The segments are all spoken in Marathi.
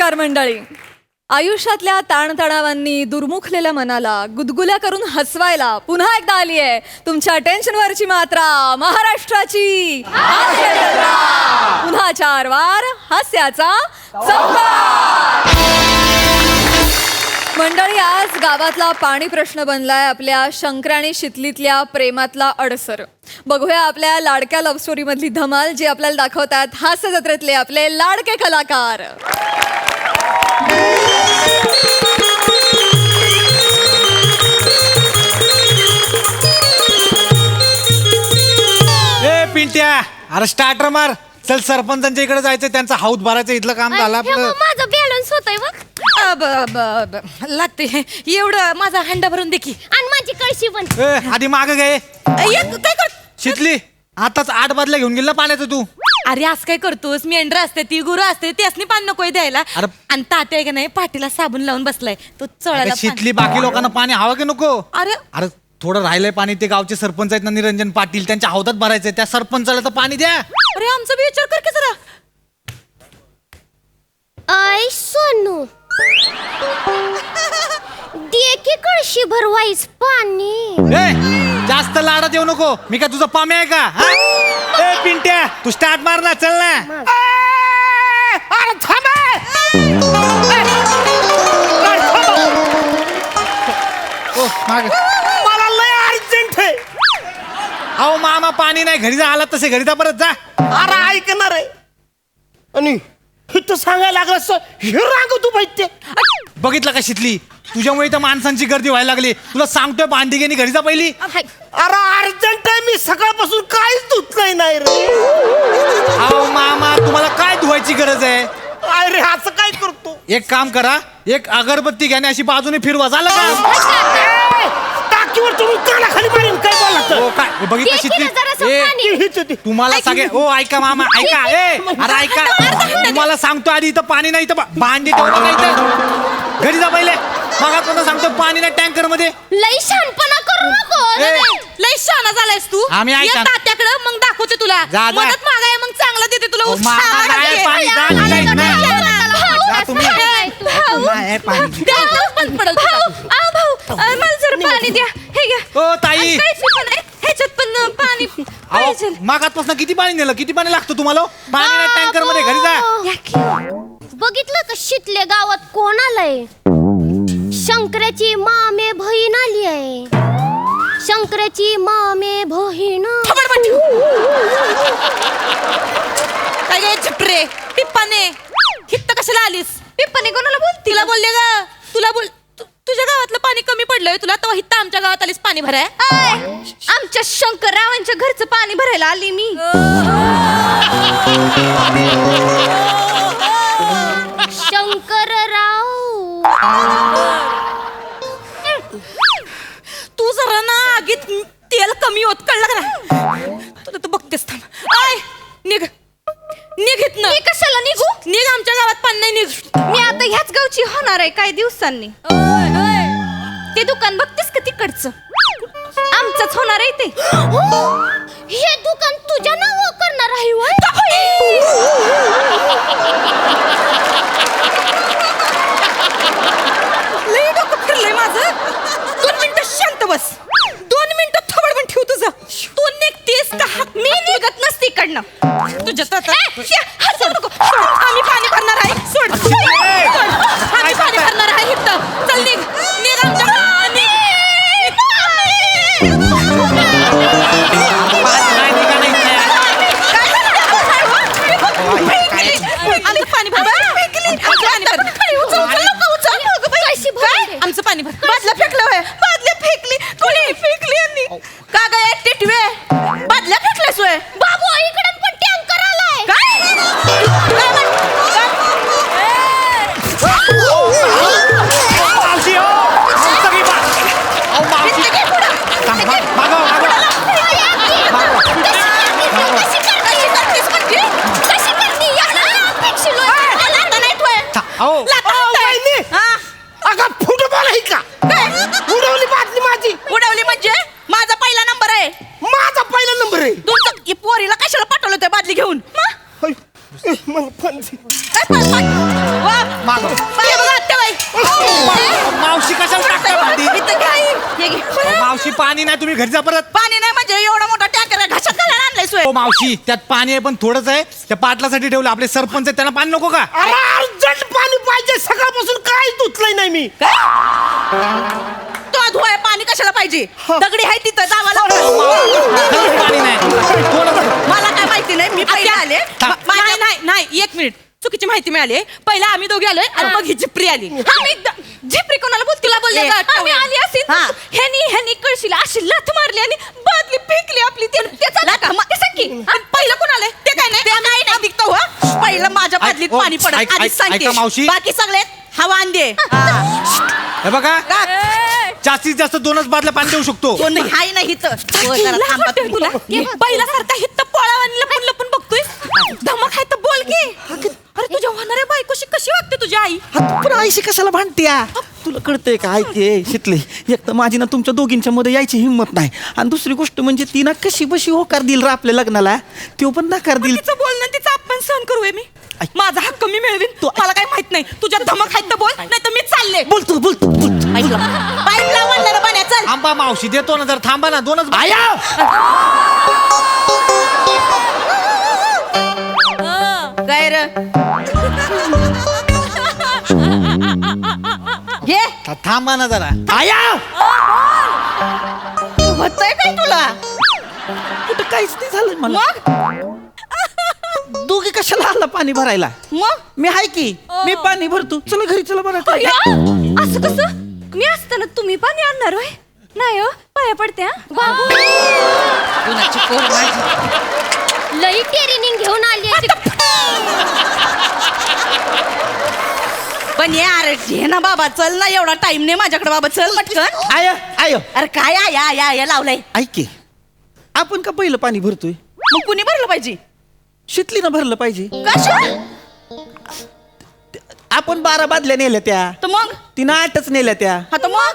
नमस्कार मंडळी. आयुष्यातल्या ताणतणावांनी दुर्मुखलेल्या मनाला गुदगुल्या करून हसवायला पुन्हा एकदा आली आहे तुमच्या टेन्शनवरची मात्रा, महाराष्ट्राची हास्य जत्रा. पुन्हा 4 वार हास्याचा संवाद. मंडळी, आज गावातला पाणी प्रश्न बनलाय आपल्या शंकर आणि शितलीतल्या प्रेमातला अडसर. बघूया आपल्या लाडक्या लव्ह स्टोरी मधली धमाल, जी आपल्याला दाखवतात हास्य जत्रेतले आपले लाडके कलाकार. ए पिंट्या, अरे स्टार्टर मार. चल, सरपंचांच्या इकडे जायचं, त्यांचा हाऊस भरायचं. इथलं काम झालं आपलं. माझं बॅलन्स होतंय बघ. लागते एवढं माझा हंडा भरून देखी. आणि माझी कळशी पण. ए, आधी माग गे. काय कर शितली, आताच 8 बादल्या घेऊन गेला पाण्याचं तू. अरे आज काय करतोस? मेंढर असते, ती गुरु असते, त्यासनी पाणी नकोय द्यायला. अरे. आणि तात्या आहे का नाही, पाठीला साबण लावून बसलाय, तो चोळायला अगं, शितली, बाकी लोकांना पाणी हवं की नको? अरे अरे थोडं राहिलंय पाणी. ते गावचे सरपंच आहेत ना, निरंजन पाटील, त्यांच्या हौदात भरायचंय. त्या सरपंचाला तर पाणी द्या. अरे आमचा बी विचार कर की जरा. आय सोनू, दे की कळशी भरवाईस पाणी. ए, जास्त लाडात येऊ नको. मी काय तुझं पामे आहे का? हा? ए पिंट्या, तू स्टार्ट मार ना. चल ना. अरे थांबा. ओ, मागे. मला लय अर्जंट आहे. अहो मामा, पाणी नाही. घरी जा. आला तसे घरी जा, परत जा. अरे ऐकणार आहे. आणि इथं सांगायला लागलं असं हे रांग तू पाहिजे. बघितलं का शितली, तुझ्यामुळे तर माणसांची गर्दी व्हायला लागली. तुला सांगतोय, भांडी घेणी घरी जा पहिली. अरे अर्जंट आहे. मी सकाळपासून काहीच धुतलंय नाही रे. अहो मामा, तुम्हाला काय धुवायची गरज आहे? अरे असं काय करतो? एक काम करा, एक अगरबत्ती घ्याने अशी बाजूने फिरवा. झालं का? टाकीवर तुम्ही कानाखाली मारीन. काय हो, बोलत काय बघितलं दे की शितली? ना जरासं ए, पाणी. तुम्हाला सगळे ओ ऐका मामा, ऐका. ए, अरे ऐका, तुम्हाला सांगतो आधी, इथं पाणी नाही. इथं भांडी ठेवलं नाही. इथं घरी जा पहिले. मग कोणा सांगतो पाणी नाही टँकर मध्ये. लई शहाणपणा करू नको. ए, लय शहाणा झालायस तू. आम्ही ये ऐका. तात्याकडं, मग दाखवते तुला. जा. मदत मागाय, मग चांगला देते तुला. ओ, उत्साह मामा, वाढते. नाही, पाणी, जा, आला नाही, का नाही. भाऊ? जा तुम्ही. भाऊ. नाही, पाणी. द्या, बंद पडेल तुला. मला जरा पाणी द्या. हे घ्या. ओ ताई, ह्याच्यात पण पाणी पाहिजे. मागातपासून किती पाणी नेलं? किती पाणी लागतं तुम्हाला? पाणी नाही टँकर मध्ये. घरी जा. बघितलं का शितल्या गावात कोण आलंय? शंकराची मामे बहीण आली आहे. शंकराची मामे बहीण. काय गे चिपरे, पिप्पाने हित्त कशाला आलीस? पिप्पाने कोणाला बोल? तिला बोलले ग. तुला बोल. तुझ्या गावातलं पाणी कमी पडलंय तुला, तेव्हा हित्त आमच्या गावात आलीस पाणी भराय. आमच्या शंकररावांच्या घरचं पाणी भरायला आली मी. शंकरराव, तू जरा ना आगीत तेल कमी होत, कळलं का ना? तुला तर बघतेस. थांब. आय निघ, निघित ना. मी कशाला निघू? निघ, आमच्या गावात पाणी नाही. निघ. मी आता ह्याच गावची होणार आहे काही दिवसांनी. ते दुकान बघतेस का तिकडचं? आमचंच होणार आहे ते. हे दुकान तुझ्या नावावर करणार आहे होय? लई डोकं फिरलंय माझं. 2 मिनिटं शांत बस. 2 मिनिटं थोबड पण ठेव तुझं. तू निघतेस का? मी निघत नसती इकडनं. तुझ्या सोड नको. सोड. आम्ही पाणी भरणार आहे. सोड. सोड. आम्ही पाणी भरणार आहे इथं. चल निघ. निघ आमच्या पाणी नाही निघा नाही इथे. आमचं पाणी भर. आमचं पाणी भर. बादल्या फेकलं होय. बादल्या फेकली. कोणी फेकली? यांनी. का गं टिटवे, बादल्या फेकल्यास होय? बाबू, इकडे पण टँकर आलाय. मावशी, हो. सगळी अहो, मावशी. थांब, मागं, मागं. अहो, अगं फुटबॉल आहे का? उडवली बादली माझी. उडवली म्हणजे? माझा पहिला नंबर आहे. माझा पहिला नंबर आहे. तुमचं पोरीला कशाला पाठवलं त्या बादली घेऊन? मला पण वा, मागं. हे बघा आत्याबाई. मावशी कशाला टाकता भांडी इथं काय? हे घे. मावशी पाणी नाही तुम्ही घरी जा परत. पाणी नाही म्हणजे एवढा मोठा टँकर घशात घालायला आणलाय सोय. हो मावशी त्यात पाणी आहे पण थोडंच आहे. त्या पाटलासाठी ठेवलं. आपले सरपंच आहेत त्यांना पाणी नको का? अरे अर्जंट पाणी पाहिजे. सकाळपासून काय धुतलंय नाही मी. तो धुवाय पाणी कशाला पाहिजे? दगडी आहे तिथं जावाला. खरंच पाणी नाही थोडंच. मला काय माहिती नाही. मी पहिले आले. नाही नाही नाही एक मिनिट चुकीची माहिती मिळाली. पहिला आम्ही दोघे आलोय आणि मग ही झिपरी आली. झिपरी कोणाला बोल तिला बोलले ए, आम्ही आली असेल हा. ह्यानी कळशीला अशी लाथ मारली आणि बादली फेकली आपली त्याचा पहिलं कोण आलंय ते काय नाही. ते काय नाही दिखतो हो. पहिलं माझ्या बादलीत हो, पाणी पडत ऐक- आधीच ऐक- सांगते. ऐका मावशी. बाकी सगळे हवा अंदे. हे बघा जास्तीत जास्त 2च बादल्या पाणी देऊ शकतो. कोण हाय नाही इथं. हो, जरा थांबा तुम्ही. पहिल्यासारखा हित्त पोळावानी लपून लपून बघतोय. धमक आहे तर बोल की. अरे तुझ्या होणाऱ्या बायकोशी कशी वागते तुझी आई? पण आईशी कशाला भांडत्या? तुला कळतंय का? ऐके शिकले एक तर माझी ना तुमच्या दोघींच्या मध्ये यायची हिंमत नाही आणि दुसरी गोष्ट म्हणजे ती ना कशी बशी होकार दिल रा आपल्या लग्नाला. तो पण नकार दिल. तिचं बोलणं तिचा अपमान सहन करू मी. माझा हक्क मी मिळवीन. मला काय माहित नाही. तुझ्या धमक आहेत तर बोल नाही तर मी चालले. बोलतो बोलतो बोलतो. पाईप लावणार पाण्या चल. थांबा मावशी देतो ना जर थांबा ना 2च आया काय रे घे थांबा ना जरा. आया होतंय काय तुला? कुठं काहीच नाही झालं मला. मग दोघे कशाला आला पाणी भरायला? मग मी हाय की मी पाणी भरतो. चला घरी चला बरं. असं कसं मी असताना तुम्ही पाणी आणणार होय नाही हो पाया पडते हा बाबू लई टेरिनिंग घेऊन आली पण यार घे ना बाबा चल ना. एवढा टाइम नाही माझ्याकडे बाबा. चल पटकन. आया आया अरे काय या लावलंय. ऐक की आपण का पहिलं पाणी भरतोय? मग कुणी भरलं पाहिजे? शितलीनं भरलं पाहिजे. कशा? आपण 12 बादल्या नेल्या त्या. तर मग तिनं 8च नेल्या त्या. हा तर मग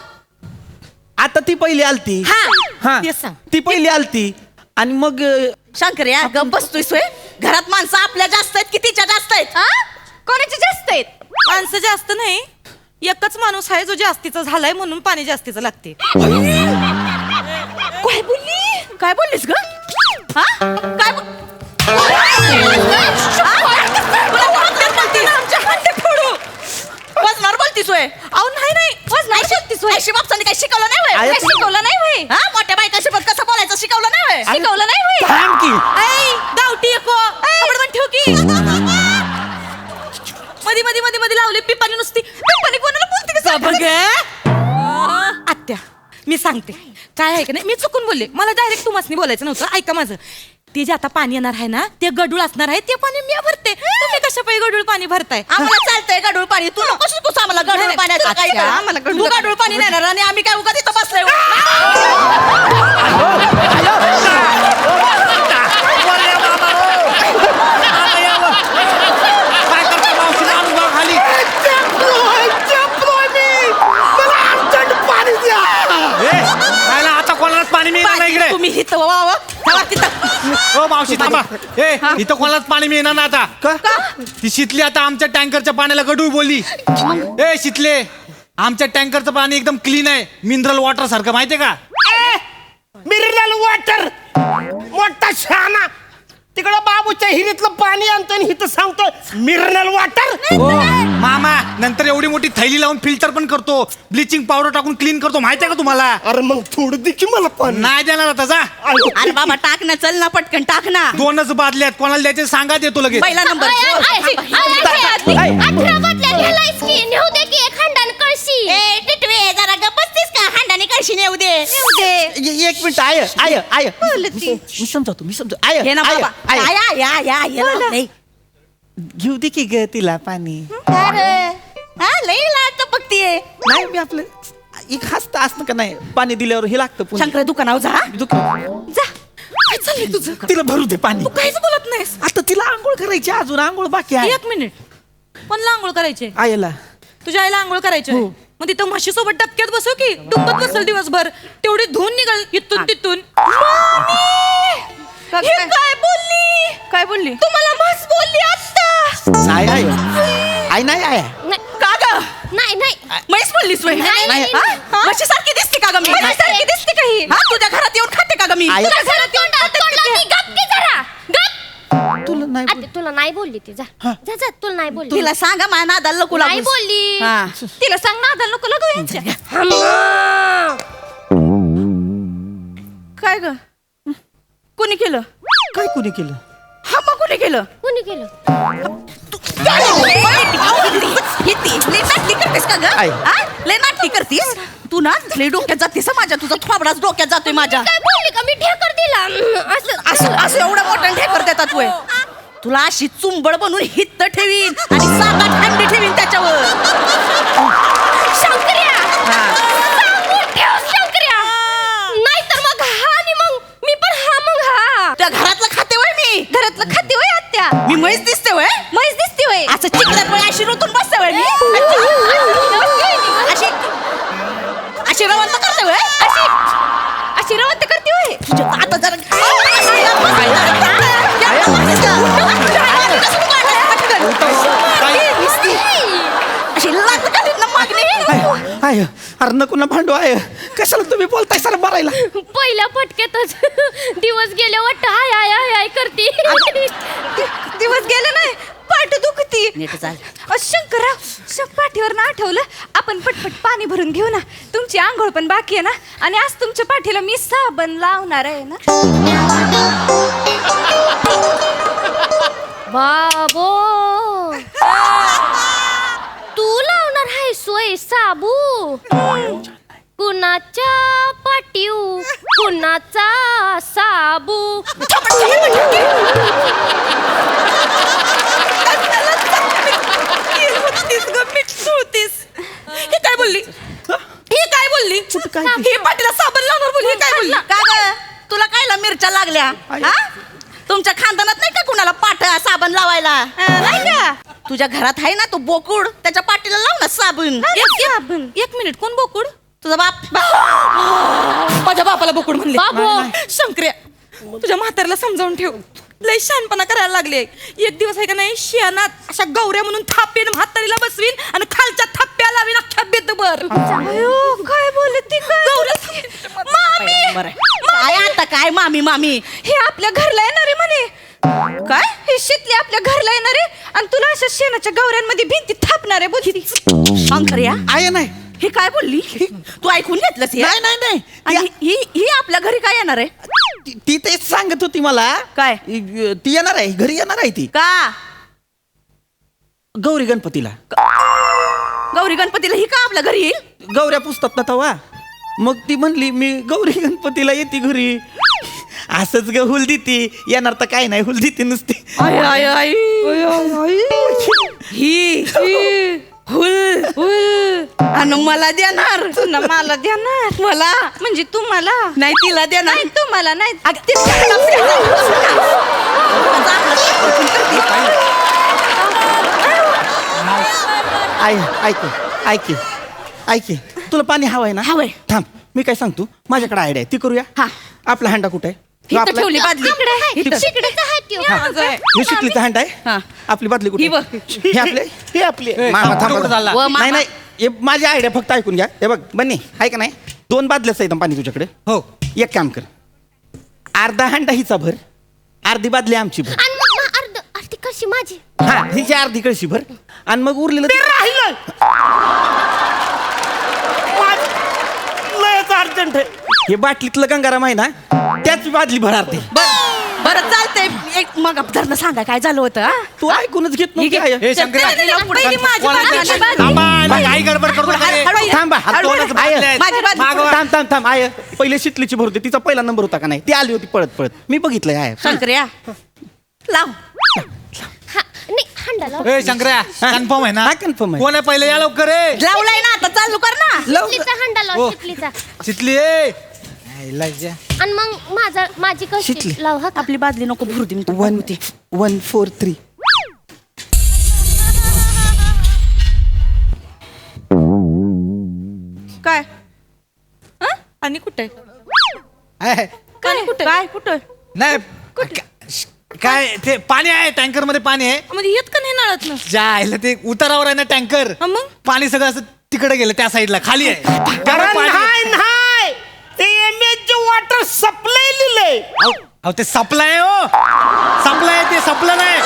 आता ती पहिली आलती. हा तेच सांग. ती पहिली आलती आणि मग शंकर या गप बसतोय सोय. घरात माणसं आपल्या जास्त आहेत की तिच्या जास्त आहेत? कोणाचे जास्त आहेत माणसं जास्त नाही. एकच माणूस आहे जो जास्तीचा झालाय म्हणून पाणी जास्तीचं लागते. काय बोलली? काय बोललीस ग? हा काय वजनावर बोलतीस होय? अहो नाही वजनावर बोलतीस होय. अशी बापसाने काय शिकवलं नाही होय? आया, काय शिकवलं नाही होय? हा मोठ्या बायकासोबत कसं बोलायचं शिकवलं नाही होय? शिकवलं नाही होय थांब की. ऐ, गावठी एको खबरदार ठेव की. मध्ये मध्ये मध्ये मध्ये लावले पिपाणी नुसती. पिपाणी कोणाला बोलते का बघ? आत्या मी सांगते काय आहे का नाही. मी चुकून बोलले. मला डायरेक्ट तुम्हाला बोलायचं नव्हतं. ऐका माझं. ते जे आता पाणी येणार आहे ना ते गडूळ असणार आहे. ते पाणी मी भरते. तुम्ही कशा पायी गडूळ पाणी भरताय? आम्हाला चालतंय गडूळ पाणी. तू नको शिकूस आम्हाला गडूळ पाण्याचं काय. आम्हाला गडूळ पाणी नाही आणि आम्ही काय उगा तिथं बसलोय. काय करता मावशी आणून बघा खाली. मला अर्जंट पाणी द्या. खायला आता कोणालाच पाणी मिळणार नाही इकडे. तुम्ही हिथं वावा तिथं. हो मावशी थांबा. इथं कोणालाच पाणी मिळणार ना आता. का? ती शितली आता आमच्या टँकरच्या पाण्याला गडूळ बोलली. शितले आमच्या टँकरचं पाणी एकदम क्लीन आहे. मिनरल वॉटर सारखं माहितीये का? मिनरल वॉटर मोठा शहाणा. तिकडं बाबूच्या हिरीतलं पाणी आणतो आणि इथं सांगतो मिनरल वॉटर. मामा नंतर एवढी मोठी थैली लावून फिल्टर पण करतो. ब्लिचिंग पावडर टाकून क्लीन करतो माहितीये का तुम्हाला? अरे मग थोडं दे की मला पाणी. नाही देणार आता जा. अरे बाबा टाक ना चल ना पटकन टाक ना. 2च बादल्या आहेत. कोणाला द्यायचे सांगा देतो लगेच. पहिला नंबर 18 बाटल्या घ्यायलायस की नेऊ दे की एक हंडान कळशी टिटवे जरा गप बसतीस का? हांडाने कळशी नेऊ दे. एक मिनिट आय आय आय मी समजावतो मी समजा आय हे ना आय बाबा आय या नाही. घेऊ दे की ग तिला पाणी. लई लाट बघतीये. नाही मी आपलं एक हसतं असतं का नाही. पाणी दिल्यावर हे लागतं पुन्हा. शंकर दुकानावर जा. जा. काय चाललंय तुझं? तिला भरू दे पाणी. तू काहीच बोलत नाहीस. आता तिला आंघोळ करायची अजून आंघोळ बाकी आहे. एक मिनिट कोणला आंघोळ करायचे? आयला तुझ्या आईला आंघोळ करायचे मग तिथं म्हशी सोबत डबक्यात बसव की डुंबत बसल दिवसभर. तेवढी धुवून निघाल इथून तिथून. काय बोलली? तुम्हाला म्हस बोलली आता. नाही आहे आई नाही आहे नाही नाही म्हैस बोललीस वय नाही, नाही. म्हशीसारखी दिसते का ग मी म्हशीसारखी दिसते का ही? हा तुझ्या घरात येऊन खाते का ग मी आई- तुला घरात तोंड लावली, गप की जरा गप. तुला नाही आत्या, तुला नाही बोलली ती जा जा जा, तुला नाही बोलली तिला सांगा माझ्या नादाला नको नाही लागूस. बोलली हा. तिला सांग नादाला नको लागू यांच्या. काय ग कोणी केलं काय कुणी केलं हा मग कोणी केलं कोणी केलं लय नाटकी करतेस का ग आई. हा? लय नाटकी करतीस तू ना लय डोक्यात जातेस हं माझ्या तुझा थोबडाच डोक्यात जातोय माझ्या काय बोलली का मी ढेकर दिला असं असं असं एवढं मोठं ढेकर देतात तू तुला अशी चुंबड बनवून हित्त ठेवीन आणि सात हंडी ठेवीन त्याच्यावर शंकर्या हा. सांगून ठेव शंकर्या नाहीतर मग हा आणि मग मी पण हा मग हा त्या घरातलं खाते वय मी घरातलं खाते होय आत्या मी म्हैस दिसते वय म्हैस दिसते होय असं चिकल्यात वय अशी रोतून बसते वय मी अशी अशी रवंत करते वय अशी अशी रवंत करते होय तुझ्या आता जरा अशी लात घालीन ना मागणी आय अरे नको ना भांडू आहे कशाला तुम्ही बोलताय सर मारायला पहिल्या पटक्यातच दिवस गेले वाटत हाय हाय हाय हाय करते दिवस गेले नाही पाठ दुखती नीट चाल. शंकरराव पाठीवर ना आठवलं आपण पटपट पाणी भरून घेऊ ना तुमची आंघोळ पण बाकी आहे ना आणि आज तुमच्या पाठीला मी साबण लावणार आहे ना बाबो तू लावणार आहे सोय साबू कुणाच्या पाठीव कुणाचा साबू हे काय बोलली हे काय बोलली हे पाटीला साबण लावणार बोलली हे काय बोलली का ग तुला कायला मिरच्या लागल्या हा? तुमच्या खानदानात नाही का कुणाला पाठ साबण लावायला नाही का तुझ्या घरात आहे ना तो बोकुड त्याच्या पाठीला लाव ना साबण एक मिनिट कोण बोकुड तुझा बाप माझ्या बापाला बोकुड म्हणले बाबू. शंकर्या तुझ्या म्हाताऱ्याला समजावून ठेव लय शहाणपणा करायला लागले एक दिवस आहे का नाही शियानात अशा गौऱ्या म्हणून थापेन म्हातारीला बसवीन आणि खालच्या थप्प्या लावीन अख्ख्या बेतभर काय बोलत ती मामी काय आता काय मामी मामी हे आपल्या घरला येणार आहे म्हणे काय हे शितले आपल्या घरला येणार आहे आणि तुला अशा शेणाच्या गौऱ्यांमध्ये भिंती थापणार आहे बोलती शंकर्या आहे नाही हे काय बोलली तू ऐकून घेतलंस हे? नाही नाही नाही आणि ही आपल्या घरी काय येणार आहे ती तेच सांगत होती मला काय? ती येणार आहे घरी येणार आहे ती का गौरी गणपतीला गौरी गणपतीला ही का आपल्या घरी येईल गौऱ्या पुसतात ना तवा मग ती म्हणली मी गौरी गणपतीला येते घरी असंच ग हुल देती येणार तर काय नाही हुल देते नुसती ही हुल हुल आणि मला देणार मला देणार मला म्हणजे तुम्हाला नाही तिला देणार नाही तुम्हाला नाही अगं, ते ऐक ऐक ऐक तुला पाणी हवं आहे ना हवंय. थांब मी काय सांगतो माझ्याकडे आयडिया आहे ती करूया हा. आपला हांडा कुठे आहे तो इथं आपला- ठेवली बादली शिकडेचा हात ठेव. हे शिकलीचा हांडा हा. आहे आपली बादली कुठे ही बघ. हे आपले हे आपले ए, मामा कुठं थांबा. चालला? व मामा. नाही नाही हे माझी आयडिया फक्त ऐकून घ्या हे बघ बन्नी आहे का नाही 2 बादल्याच आहेत पाणी तुझ्याकडे हो एक काम कर अर्धा हांडा हिचा भर अर्धी बादली आमची भर आणि मग अर्धी कशी माझी हा हिची अर्धी कळशी भर आणि मग उरलेलं ते राहिलं लयच अर्जंट आहे हे बाटलीतलं गंगाराम आहे ना त्याच बादली भर अर्धी बरं चालतंय एक मग धरणं सांगा काय झालं होतं हा? तू ऐकूनच घेत नव्हती हे घे. आय. ए, शंकर्या. पहिली माझी कोणाचं- बाजू, माझी बाजू. थांबा, आला, काही गडबड करू नका रे. हळू ये. थांबा हा, दोनच हळू- बाटल्या आहेत. माझी बाजू. मागवा. थांब आय पहिले शितलीची भरते तिचा पहिला नंबर होता का नाही ती आली होती पळत पळत मी बघितलंय आय शंकर्या लाव हा नाही हांडा लाव. ए शंकर्या कन्फर्म आहे ना हा, confirm आहे. कोण आहे पहिले या लवकर रे लावलाय ना आता चालू कर ना शिकलीचा हांडा लाव हो. शिकलीचा शितली ए लज्जा. आणि मग माझी कशी शिकली. लाव हा का? आपली बादली नको भरू दे मी तुला 143 काय हं? आणि कुठे आहे. काय कुठे काय कुठे नाही काय ते पाणी आहे टँकर मध्ये पाणी आहे म्हणजे येत का नाही नळात ना जायला ते उतारावर आहे ना टँकर मग पाणी सगळं असं तिकडे गेलं त्या साईडला खाली आहे त्यामुळे अरे पाणी- नाही नाही ते एमएच वॉटर सप्लाय लिहिलंय अहो ते सप्लाय हो सप्लाय ते सप्लाय नाही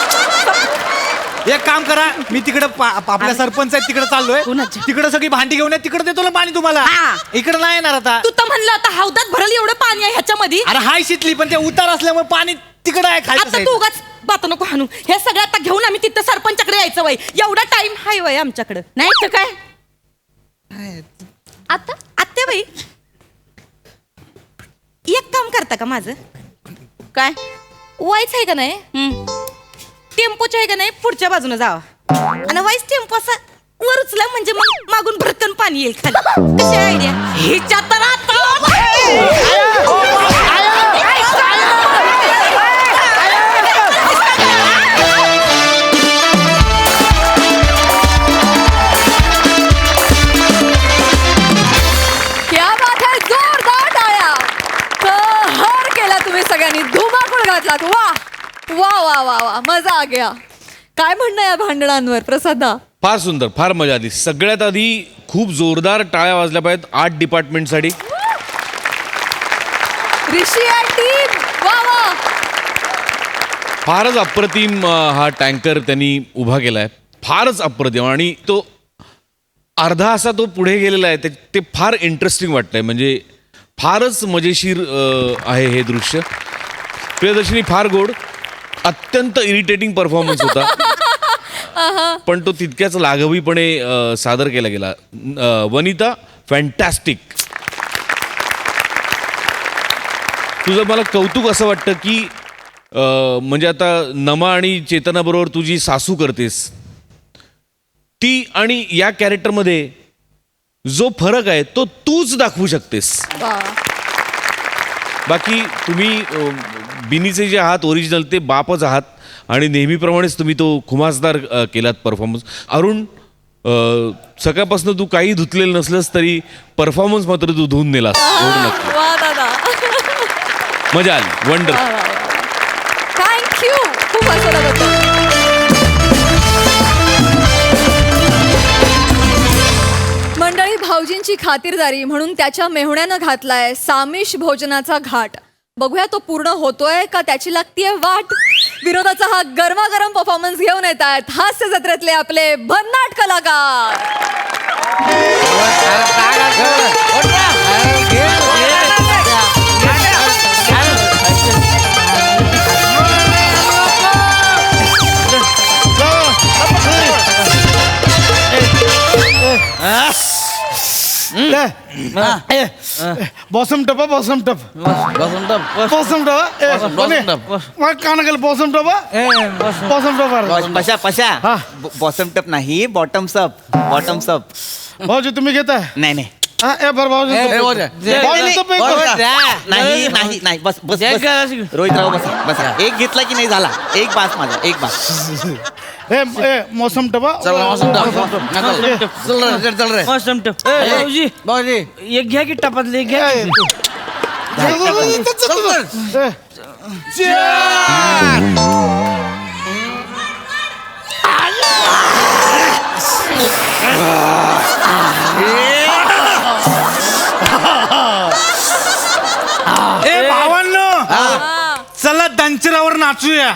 एक काम करा मी तिकडे आपल्या सरपंच आहेत तिकडे चाललोय कोणाच्या? तिकडे सगळी भांडी घेऊन तिकडे देतो ना पाणी तुम्हाला हा. इकडे नाही येणार आता तू तर म्हणलं आता हौदात भरल एवढं पाणी आहे ह्याच्यामध्ये अरे हाय शितली पण ते उतार असल्यामुळे पाणी तिकडे आहे खाली आता तू उगाच बात नको हाणू हे सगळं आता घेऊन आम्ही तिथं सरपंचाकडे यायचं वय एवढा टाइम हाय वय आमच्याकडे नाही तर काय आता आत्या बाई एक काम करता का माझं काय वाईच आहे का नाही टेम्पोच्या आहे का नाही पुढच्या बाजूने जावा आणि वाईस टेम्पो असा वर उचला म्हणजे मग मागून भरकन पाणी येईल खाली कशी आयडिया हिच्या तर क्या बात है जोरदार टाळ्या कहर केला तुम्ही सगळ्यांनी धुमाकूळ घातलात वा वा वा वा वा मजा आ गया काय म्हणणं या भांडणांवर प्रसादा फार सुंदर फार मजा आली सगळ्यात आधी खूप जोरदार टाळ्या वाजल्या पाहिजेत 8 डिपार्टमेंटसाठी ऋषी आणि टीम वा वा फारच अप्रतिम हा टँकर त्यांनी उभा केलाय फारच अप्रतिम आणि तो अर्धा असा तो पुढे गेलेला आहे ते फार इंटरेस्टिंग वाटतंय म्हणजे फारच मजेशीर आहे हे दृश्य प्रियदर्शनी फार गोड अत्यंत इरिटेटिंग परफॉर्मन्स होता पण तो तितक्याच लाघवीपणे सादर केला गेला वनिता फॅन्टॅस्टिक तुझं मला कौतुक असं वाटतं की म्हणजे आता नमा आणि चेतनाबरोबर तुझी सासू करतेस ती आणि या कॅरेक्टरमध्ये जो फरक आहे तो तूच दाखवू शकतेस वा बाकी तुम्ही बिनीचे जे आहात ओरिजिनल ते बापच आहात आणि नेहमीप्रमाणेच तुम्ही तो खुमासदार केलात परफॉर्मन्स अरुण सकाळपासून तू काही धुतलेलं नसलंस तरी परफॉर्मन्स मात्र तू धुवून नेलास एवढं नक्की वा दादा मजा आली वंडर थँक्यू खूप हसवलं मंडळी भाऊजींची खातिरदारी म्हणून त्याच्या मेहुण्यानं घातलाय सामिष भोजनाचा घाट बघूया तो पूर्ण होतोय का त्याची लागतीये वाट विनोदाचा हा गरमागरम परफॉर्मन्स घेऊन येत आहेत हास्य जत्रेतले आपले भन्नाट कलाकार बॉसम टप बॉसम टप बॉसम टप मग कान गेलं बॉसम टप बॉसम टप पशा पशा हा. बॉटम टप नाही बॉटम्स अप बॉटम्स अप भाऊजी तुम्ही घेताय नाही नाही हा ए बरं भाऊजी नाही नाही नाही बस बस बस. रोहितराव बसा बसा एक घेतला की नाही झाला एक बास माझा एक बास ए ए मौसम टप एक घ्या की टपातले एक घ्या ए भावांनो चला दंचरावर नाचूया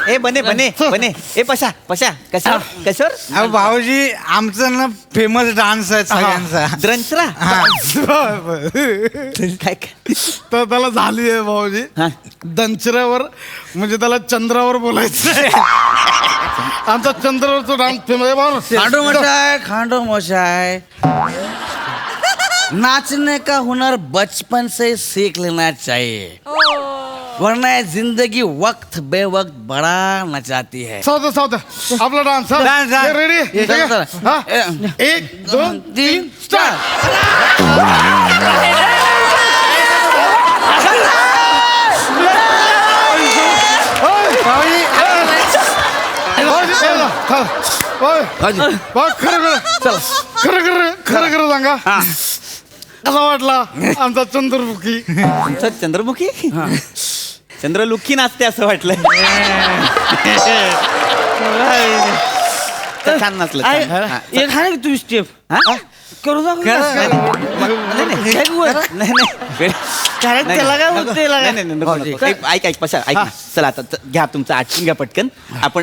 ए बने बने बने ए पशा पशा कशा कशावर अहो भाऊजी आमचं ना फेमस डान्स आहे सगळ्यांचा द्रंचरा काय तर त्याला झाली आहे भाऊजी हा. दंचऱ्यावर म्हणजे त्याला चंद्रावर बोलायचं आमचा चंद्रावरचा डान्स फेमस आहे भाऊ खांडो मशाय नाचने का हुनर बचपन से सीख लेना चाहिए वरना ये जिंदगी वक्त बे वक्त बड़ा नचाती है सावध आपला डान्स Dance, dance. रेडी चला, चला. 1 2 3 स्टार्ट खरं सांगा कसा वाटला आमचा चंद्रमुखी तुमचा चंद्रमुखी चंद्रलुखी नाचते असं वाटलं. छान नाचलं छान. हा, एक आहे ना तुम्ही स्टेप हा? करू दाखव नाही, ना. कारण त्याला काय होतंय लागा? नाही, नको, नको. ऐक पशा ऐक ना. चला आता घ्या तुमचं आटपून घ्या पटकन.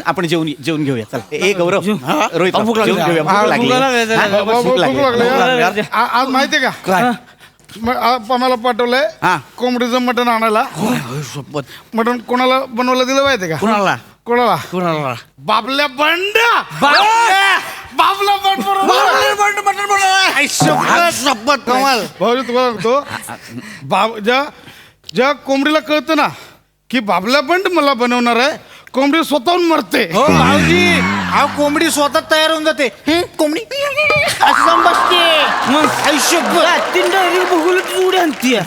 आपण जेवण घेऊया. चला ए गौरव रोहित भूक लागली. जेवून घेऊया. भूक लागली. भूक लागली. हा, भूक लागली. लागले आज माहितीये का काय आम्हाला पाठवलंय हा. कोंबडीचं मटण आणायला. मटण कोणाला बनवायला दिलं माहितीये का? कुणाला कोणाला? कुणाला बाबल्या बंड. बाबला बंड शपथ कमाल भाऊजी तुम्हाला सांगतो ज्या कोंबडीला कळतं ना की बाबल्या बंड मला बनवणार आहे, कोंबडी स्वतःहून मरते. हो भाऊजी, हा कोंबडी स्वतः तयार होऊन जाते. कोंबडी असं जाऊन बसते. तीन डायरेक्ट बघून उडी आणतीये.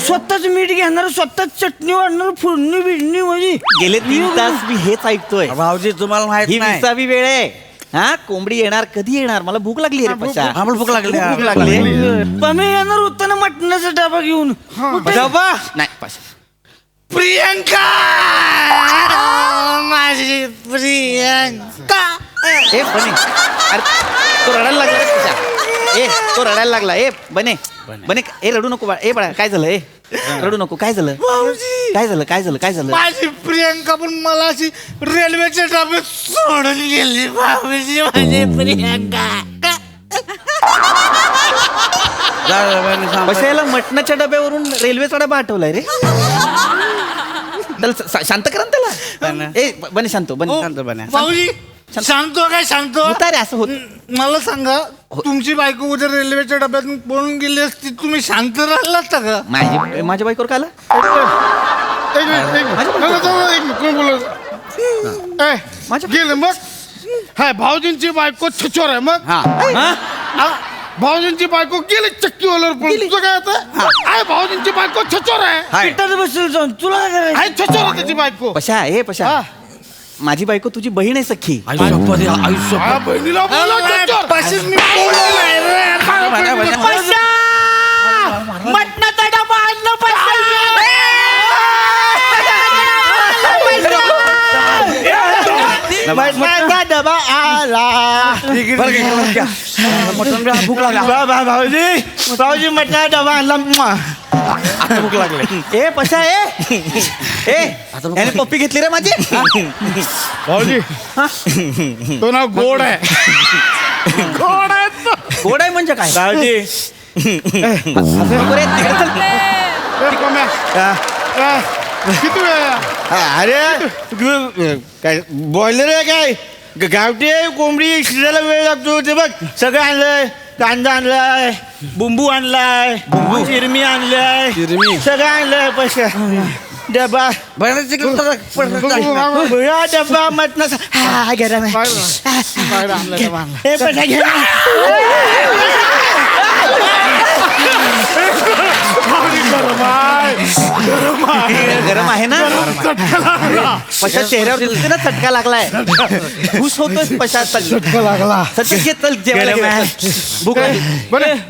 स्वतःच मीठ घेणार, स्वतःच चटणी वाढणार, फोडणी बिडणी म्हणजे गेले 3 तास मी हेच ऐकतोय. भाऊजी तुम्हाला ही माहित नाही 20वी वेळ आहे. हा कोंबडी येणार कधी येणार? मला भूक लागली रे पशा. आम्हाला भूक लागली भूक लागली. पमे येणार होता ना मटणाचा डबा घेऊन. डबा नाही पशा. प्रियंका माझी प्रियंका ए बने अरे तो रडायला लागला रे पशा. ए तो रडायला लागला. ए बने ए रडू नको बाळा. ए बाळा काय झालं? ए रडू नको. काय झालं? काय झालं? माझी प्रियंका पण मला अशी रेल्वेच्या डब्यात सोडून गेली. भाऊजी माझी प्रियंका. पशा याला मटणाच्या डब्यावरून रेल्वेचा डबा आठवलाय रे. त्याला शांत करा ना त्याला. ए बने शांत बने. भाऊजी सांगतो काय सांगतो होता रे असं होत. मला सांगा, तुमची बायको उद्या रेल्वेच्या डब्यातून पळून गेली असती, तुम्ही शांत राहिला असता का? माझ्या बायकोवर काला एक मिनिट कोण बोलत? गेले मग. हाय भाऊजींची बायको छचोर आहे. मग भाऊजींची बायको गेली चक्कीवाल्यावर पण तुझं काय होतं? आहे भाऊजींची बायको छचोर आहे. पिठात बसेल जाऊन तुला काय करायचं? आहे छचोर आहे त्याची बायको. पशा माझी बायको तुझी बहीण आहे सख्खी. हा, बहिणीला बोलव छचोर. मटणाचा डबा आणलं मटणाचा डबा आला. भूक लागला भाऊजी मटणाचा डबा आणला. आता भूक लागली. ए पशा याने पप्पी घेतली रे माझी. भाऊजी तो नाव गोड आहे. गोड आहे तो. गोड आहे म्हणजे काय? भाऊजी किती वेळ? अरे काय बॉयलर आहे काय? गावठी आहे कोंबडी शिजायला वेळ लागतो. ते बघ सगळं आणलंय. कांदा आणलाय, बुंबू आणलाय, चिरमी आणलाय, सगळं आणलंय. पैसे डबा डबा मटणाचा गरम आहे. हे पैसा घे. गरम आहे ना? पशा चेहऱ्यावर दिसते ना चटका लागलाय. खुश होतोय पशा. चटका लागला. चल जेवायला घेऊया. भूक लागली.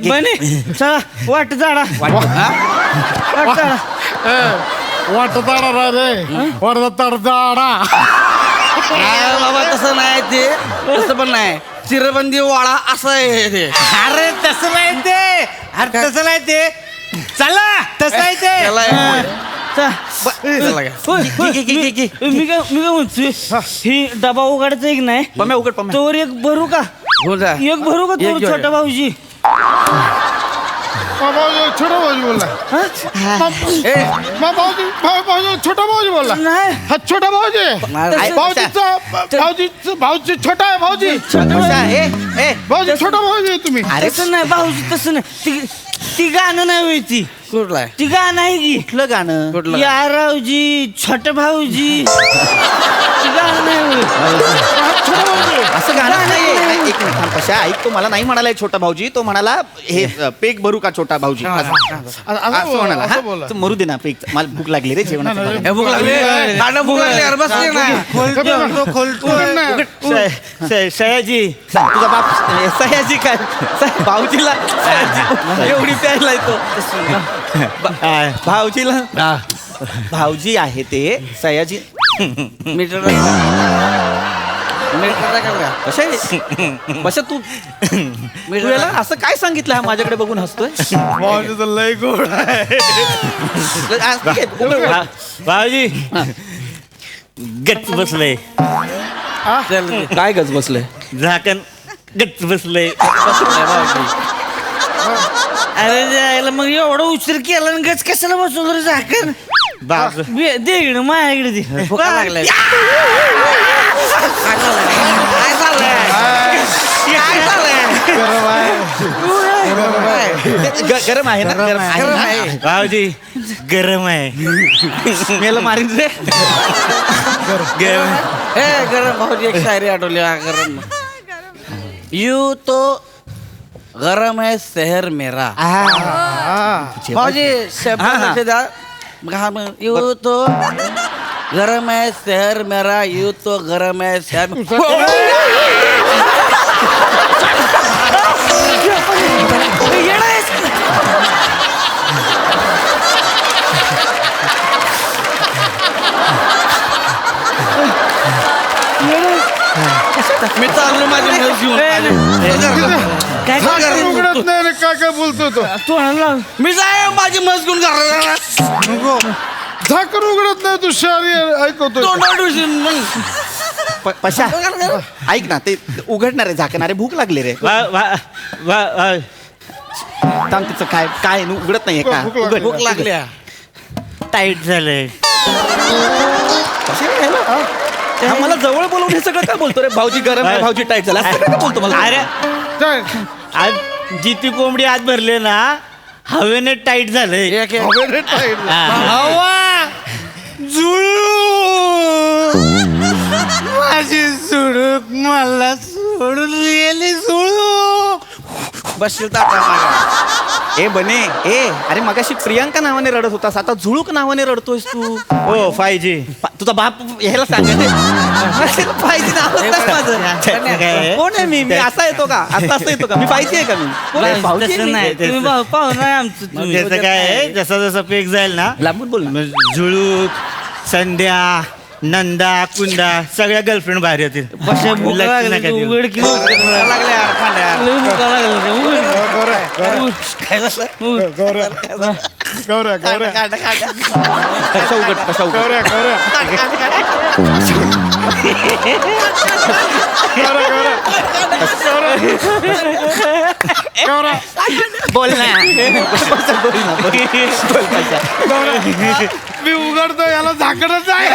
बने चला वाट जाडा. वाट जाडा. वाटताडा रे वाटताडा. बाबा तसं नाही ते, तसं पण नाही. चिरबंदी वाळा असं आहे ते. अरे तसं नाही ते. अरे तसं नाही ते. चला तसं आहे ते. मी काय म्हणतोय ही डबा उघडायचा एक नाही पम्या उघड पम्या. तोवर एक भरू का? हो जा. एक भरू का तोवर छोटा भाऊजी? छोटा भाऊजी बोलला. भाऊजी छोटा भाऊजी बोलला. नाही हा छोटा भाऊजी. भाऊजी छोटा आहे. भाऊजी भाऊजी छोटा भाऊजी आहे तुम्ही. तसं नाही भाऊजी तसं नाही. ती गाणं नाही होई ती. कुठला आहे? ती गाणं आहे की कुठलं गाणं? कुठलं? या रावजी छोट भाऊजी. ती गाणं नाही होई. छोटा भाऊजी असं गाणं नाही. एक मिनिट थांब पशा. ऐक तो मला नाही म्हणालाय छोटा भाऊजी. तो म्हणाला हे पेक भरू का छोटा भाऊजी असं म्हणाला. असं बोला. हा? मरू दे ना पेक. मला भूक लागली रे जेवणाची. हे भूक लागली. गाणं भूक लागली. अरे बस ना. सयाजी तुझा बाप सयाजी काय भाऊजीला सयाजी एवढी प्यायला येतो. भाऊजीला भाऊजी आहे ते सयाजी मीटर का कशा तू याला असं काय सांगितलं हा माझ्याकडे बघून हसतोय भाऊजी तर लय गोड आहे. भाऊजी गच्च बसलंय काय गज बसलंय झाकण गच्च बसलंय अरे जायला मग एवढा उशीर केला आणि गच कशाला बसवलं रे झाकण बाप दे इकडे माझ्याकडे दे भुका लागलाय काय चाललंय गरम आहे ना गरम आहे भाऊजी गरम आहे मेला मारीन रे गरम ए गरम भाऊजी एक शायरी आठवली गरम यू तो गरम है शहर मेरा भाऊजी यू तो गरम है शहर मेरा यू तो गरम है शहर मी चाललो माझी म्हैस घेऊन झाकण उघडत नाही रे, काय काय बोलतो तो. मी जाय माझी म्हैस घेऊन घरात नको. झाकण उघडत नाही तू शायरी ऐकवतो. पशा ऐक ना ते उघडणार आहे झाकण अरे भूक लागली रे थांब तिचं काय काय उघडत नाहीये का भूक लागली. भूक लागल्या टाईट झालंय हा, मला जवळ बोलवून हे सगळं काय बोलतो रे भाऊजी गरम आहे भाऊजी टाईट झाला असं सगळं का बोलतो मला अरे काय? आज जिती कोंबडी आत भरले ना हवेने टाईट झालंय हवेने टाईट. हवा जुळू माझी सुडूक मला सोडून गेली जुळू बसशील ताटा मागा ए बने ए अरे मगाशी प्रियांका नावाने रडत होतास आता झुळूक नावाने रडतोयस तू हो 5G तुझा बाप ह्याला सांगायचं पाहिजे नाव होतंच माझं काय? कोण आहे मी असा येतो का असं येतो का मी पाहिजे आहे का मी कोण आहे? भाऊजी आहे तसं मी. नाही तुम्ही पाहुणा आहे आमचं तुम्ही. त्याचं काय आहे जसा जसा पेक जाईल ना लांबून बोल ना. मग झुळूक संध्या नंदा कुंदा सगळ्या गर्लफ्रेंड बाहेर येतील कशा भूक लक्ष लागली नका तू देऊ. उघड की लागल्या यार खांड्या लय भूक लागली उघड काय झालं गौऱ्या गौऱ्या गौऱ्या कशा उघड कशा उघड गौऱ्या गौऱ्या गौऱ्या बोल ना बोल ना बोल पशा. मी उघडतो याला झाकणच आहे.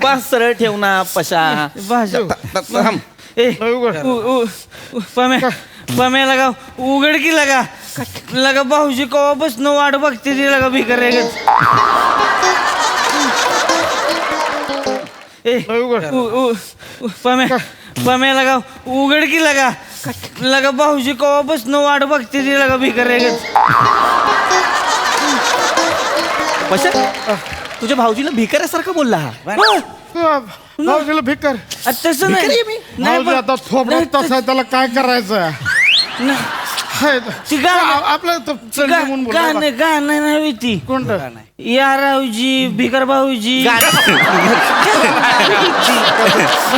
बस सरळ ठेव ना पशा थांब. पम्या लगा उघड की लगा भाऊजी कवा बसणं वाट बघते ती लगा भिकार पम्या लगा उघड की लगा भाऊजी कवा बसणं वाट बघते ती लगा भिकार पशा तुझ्या भाऊजीला भिकाऱ्यासारखं बोलला हा भाऊजीला भिकार. तसं भिकारी आहे मी. नाही भाऊजी आता थोबडत तसा त्याला काय करायचं हाय. ती गाणं आपलं तो चंडी म्हणून बोलला. गाणं नाही ती कोणतं या रावजी भिकार भाऊजी हे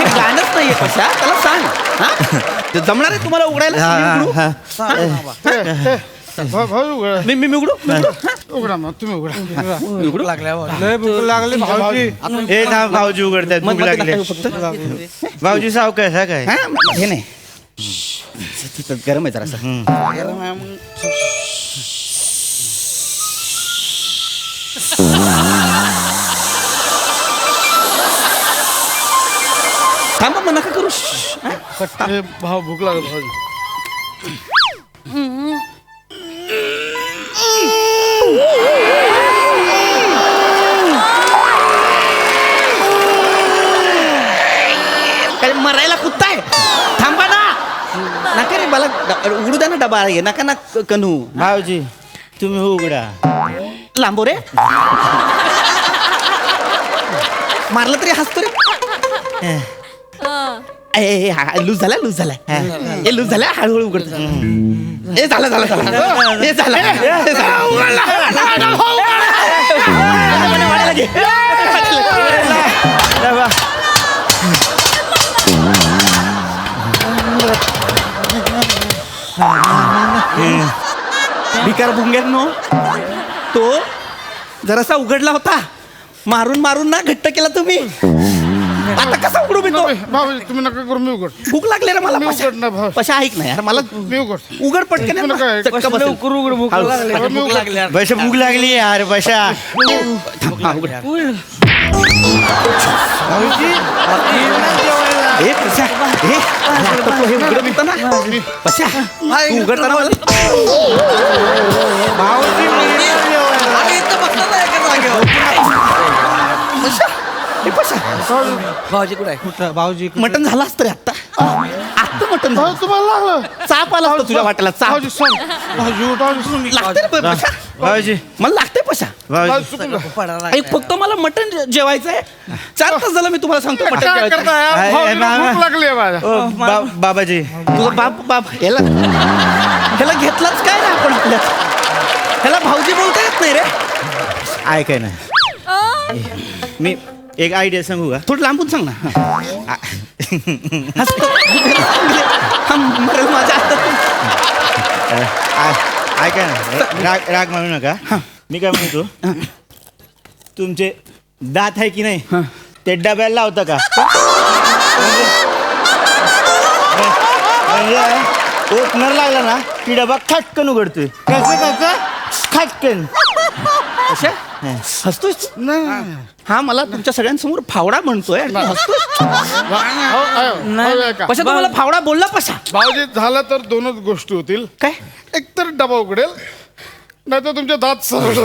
गाणंच नाहीये पशा त्याला सांग हा? ते जमणार आहे तुम्हाला उघडायला भाऊ उघडा. मी उघडू उघडा मग तुम्ही उघडा. उघडू लय भूक लागली भाऊजी. हे ना भाऊजी उघडतात भूक मध्ये लागले नका फक्त भाऊजी सावकाश हा काय हा हे नाही तिथं गरम आहे जरासा थांबा मग नका करू ए, भाऊ भूक लागली भाऊजी. काय मरायला कुत्ता आहे थांबा ना नका रे मला उघडू द्या ना डबा आहे नका ना कन्हू भाऊजी तुम्ही उघडा लांबो रे मारलं तरी हसतो रे लूज झाला लूज झाला हे लूज झाला हळूहळू उघडतो हे झालं झालं झालं हे झालं हे झालं. वाढायला घे. भिकार भुंग्यांनो तो जरासा उघडला होता मारून मारून ना घट्ट केला तुम्ही आता कसा उघडू मी तो भाऊ तुम्ही नका करू मी उघड भूक लागली रे मला मी पशा. उघड ना भाऊ पशा ऐक ना यार मला मी उघड उघड पटकन तुम्ही नका यार. चटका बसेल. भूक लागली बशा भूक लागली यार बशा हा, उघड. ए, पशा, ए, आता तू हे उघडत होता ना पशा तू उघडताना मला ए, पशा. भाऊजी कुठे आहे भाऊजी मटण झालं असतं रे आत्ता आत्ता मटण झालं. तुम्हाला लागलं चाप आला असता तुझ्या वाट्याला चाप भाऊजी सॉरी भाऊजी लागते रे पशा भाऊजी मला लागते पशा भाऊजी चुकून झालं. पडायला एक फक्त मला मटण जेवायचं आहे 4 तास झालं मी तुम्हाला सांगतो मटण काय जेवायचं आहे. करताय यार? भाऊजीला भूक लागली आहे माझ्या ओ, बाबाजी तुझा बाप बाप ह्याला घेतलाच काय ना आपण आपल्यात ह्याला भाऊजी बोलता येत नाही रे ऐकाय ना मी एक आयडिया सांगू का थोडं लांबून सांग ना हसतो. हा, मरेल माझ्या हातात. ऐका ना राग राग मानू नका मी काय म्हणतो तुमचे दात आहे की नाही ते डब्याला लावता का म्हणजे ओपनर लागला ना की डबा खटकन उघडतोय कसं खटकन कशा हसतोय हा मला तुमच्या सगळ्यांसमोर फावडा म्हणतोय आणि हसतोय पशा तू मला फावडा बोलला पशा भाऊजी झालं तर दोनच गोष्टी होतील काय एक तर डबा उघडेल नाही तर तुमचे दात सरळ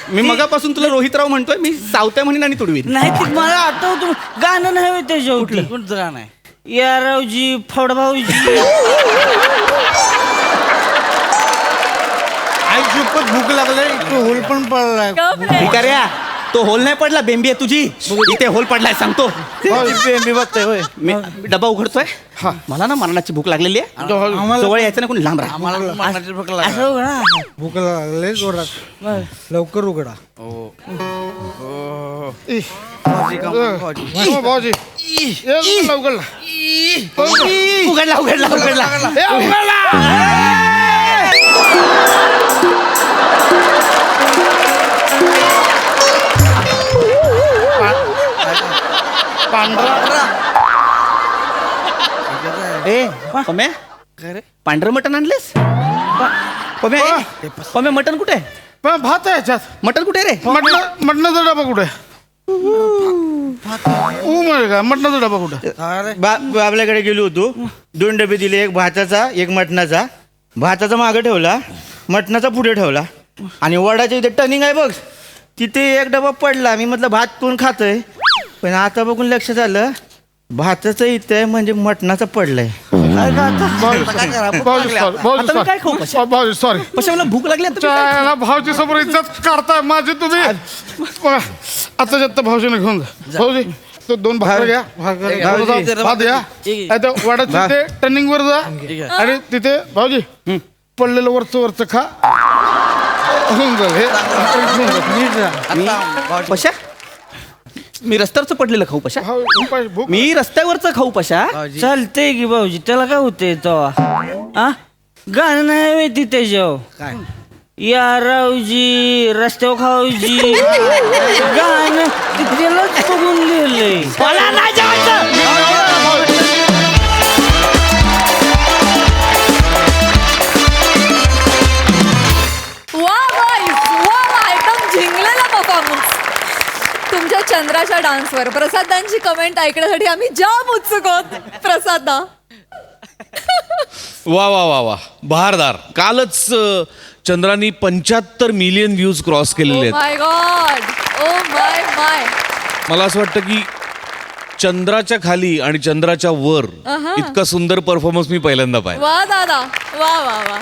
मी मगापासून तुला रोहितराव म्हणतोय मी सावत्या म्हणीन आणि तुडवीन नाही ते मला आठवतो गाणं नाही त्याच्यावर कोणतं गाणं आहे या रावजी फडभाऊजी आई खूपच भूक लागले तो होल पण पडलाय भिकाऱ्या तो होल नाही पडला बेंबी आहे तुझी इथे होल पडलाय सांगतो मी बघतोय होय मी डबा उघडतोय मला ना मरणाची भूक लागलेली आहे जवळ यायचं ना कोणी लांब राहा आम्हाला मरणाची भूक लागली. असं उघडा. भूक लागले जोरात लवकर उघडा भाऊजी उघडला उघडला उघडला उघडला ए पम्या पांढरं मटण आणलेस पम्या मटण कुठे पण भात आहे याच्यात मटण कुठे रे मटणाचा डबा कुठे मटणाचा डबा कुठे बाबल्याकडे गेलो होतो 2 डबे दिले एक भाताचा एक मटणाचा भाताचा मागं ठेवला मटणाचा पुढे ठेवला आणि वडाच्या इथे टर्निंग आहे बघ तिथे एक डबा पडला मी म्हटलं भात कोण खातोय पण आता बघून लक्षात आलं भाताचं इथे म्हणजे मटणाचं पडलंय काय खाऊ पशा भाऊजी सॉरी पशा मला भूक लागली आता मी काय खाऊ? भाऊजी समोर इज्जत काढताय माझी तुम्ही आता जत्त भाऊजीने घेऊन जा भाऊजी तो 2 भाकर घ्या भात घ्या आता वडाच्या तिथे टर्निंग वर जा आणि तिथे भाऊजी पडलेलं वरचं खा होऊन जाईल हे पशा मी रस्त्यावरचं पडलेलं खाऊ पशा भूक मी रस्त्यावरचं खाऊ पशा चालतंय की भाऊजी त्याला काय होतंय तेव्हा गाणं नाही माहिती त्याच्यावर या रावजी रस्त्यावर खाऊजी गाणं त्यालाच बघून लिहिलंय मला नाही वा एकदम झिंगलेला परफॉर्मन्स तुमच्या चंद्राच्या डान्सवर प्रसादांची कमेंट ऐकण्यासाठी आम्ही जाम उत्सुक आहोत प्रसादा वा वा वा वा बहारदार कालच चंद्रानी 75 मिलियन व्ह्यूज क्रॉस केलेले आहेत माय गॉड ओ माय मला असं वाटतं की चंद्राच्या खाली आणि चंद्राच्या वर इतका सुंदर परफॉर्मन्स मी पहिल्यांदा पाहिला वा दादा वा वा वा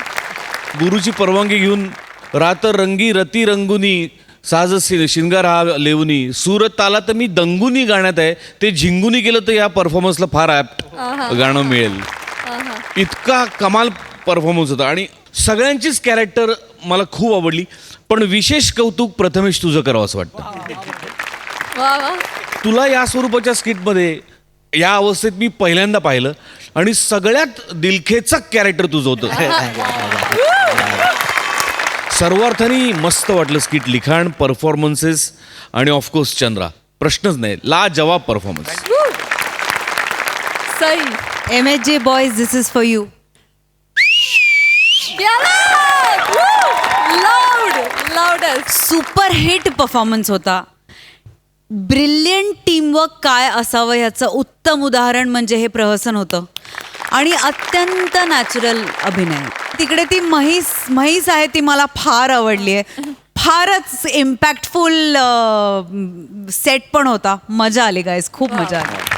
गुरुची परवानगी घेऊन रात रंगी रती रंगुनी साज शिंगार हा लेवनी सूर ताला तर मी दंगुनी गाण्यात आहे ते झिंगुनी केलं तर या परफॉर्मन्सला फार ॲप्ट गाणं मिळेल. इतका कमाल परफॉर्मन्स होता आणि सगळ्यांचीच कॅरेक्टर मला खूप आवडली. पण विशेष कौतुक प्रथमेश तुझं करावं असं वाटतं. वा वा. तुला या स्वरूपाच्या स्किटमध्ये या अवस्थेत मी पहिल्यांदा पाहिलं आणि सगळ्यात दिलखेचं कॅरेक्टर तुझं होतं. सर्वार्थाने मस्त वाटलं स्किट. लिखाण, परफॉर्मन्सेस आणि ऑफकोर्स चंद्रा, प्रश्नच नाही, ला जवाब performance. Sai. MHJ boys, this is for you. Loud. Super hit performance होता. ब्रिलियंट टीमवर्क काय असावं याचं उत्तम उदाहरण म्हणजे हे प्रहसन होतं. आणि अत्यंत नॅचरल अभिनय. तिकडे ती म्हैस आहे ती मला फार आवडली आहे. फारच इम्पॅक्टफुल सेट पण होता. मजा आली गाईज, खूप मजा आली.